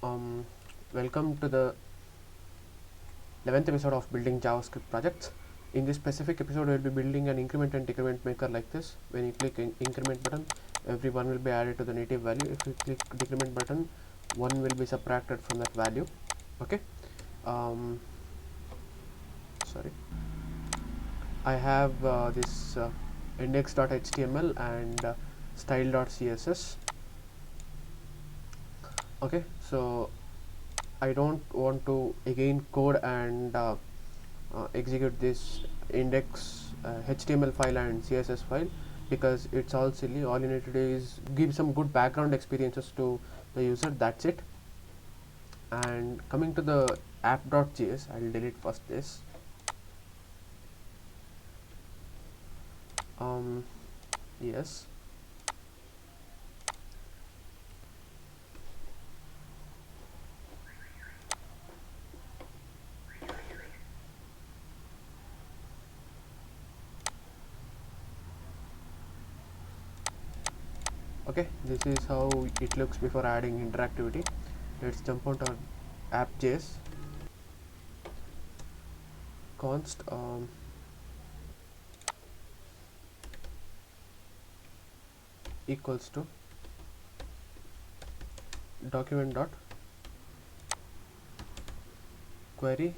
Um, Welcome to the 11th episode of Building JavaScript Projects. In this specific episode, we will be building an increment and decrement maker like this. When you click increment button, every one will be added to the native value. If you click decrement button, one will be subtracted from that value. Okay. Sorry. I have this index.html and style.css. Okay, so I don't want to again code and execute this index HTML file and CSS file because it's all silly. All you need to do is give some good background experiences to the user. That's it. And coming to the app.js, I'll delete first this. Yes. Okay, this is how it looks before adding interactivity. Let's jump onto our app.js. Const equals to document dot query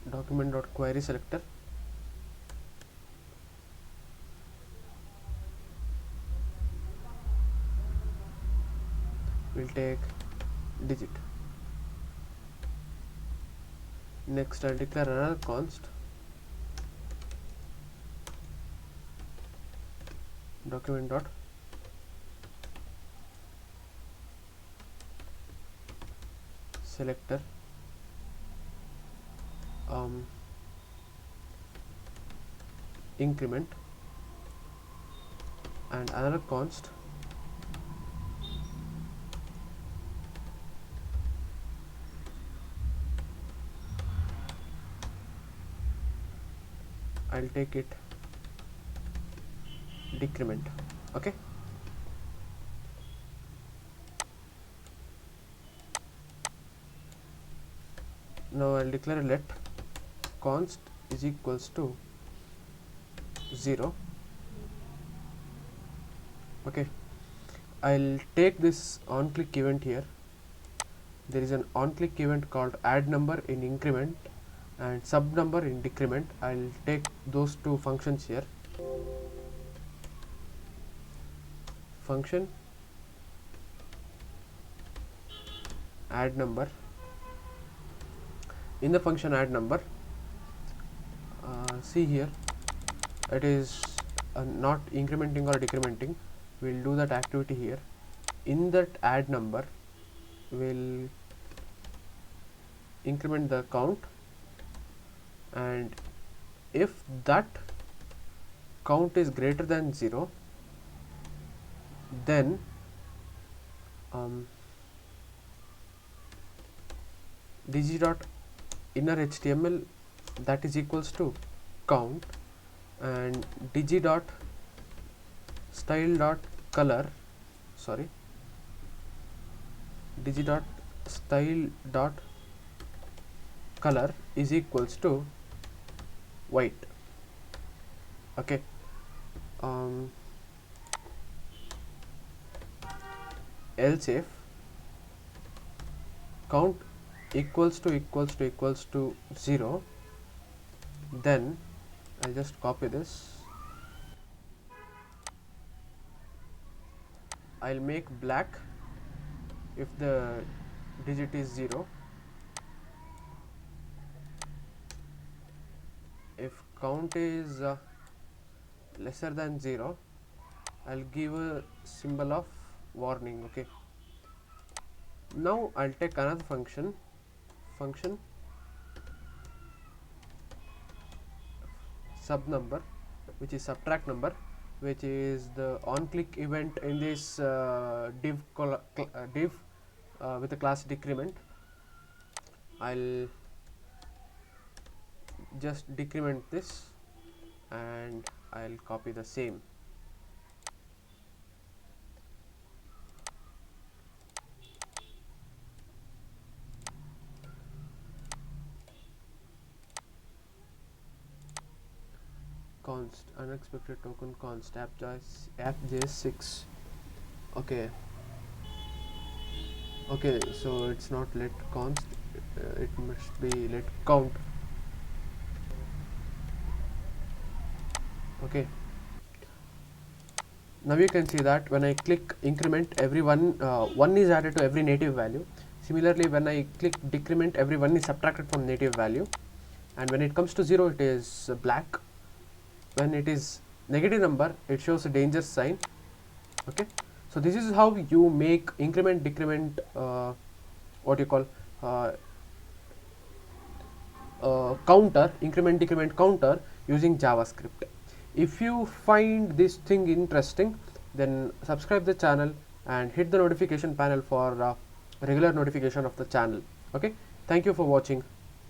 document dot query selector will take digit. Next, I'll declare another const document dot selector increment, and another const I'll take it decrement. Okay, now I'll declare let const is equals to 0. Okay, I'll take this on click event here. There is an on click event called add number in increment and sub number in decrement. I'll take those two functions here. Function add number. In the function add number, see here, it is not incrementing or decrementing. We'll do that activity here. In that add number, we'll increment the count, and if that count is greater than 0, then dg dot inner html that is equals to count, and dg dot style dot color dg dot style dot color is equals to white. Okay, else if count equals to 0, then I'll just copy this. I'll make black if the digit is 0. If count is lesser than 0, I'll give a symbol of warning. Okay, now I'll take another function sub number, which is subtract number, which is the on click event in this div with the class decrement. I'll just decrement this and I'll copy the same. const unexpected token const app.js6. Okay, so it's not let const, it must be let count. Okay, now you can see that when I click increment, every one is added to every native value. Similarly, when I click decrement, every one is subtracted from native value, and when it comes to 0, it is black. When it is negative number, it shows a danger sign. Okay, so this is how you make increment decrement what you call uh, counter, increment decrement counter, using JavaScript. If you find this thing interesting, then subscribe the channel and hit the notification panel for regular notification of the channel. Okay, thank you for watching.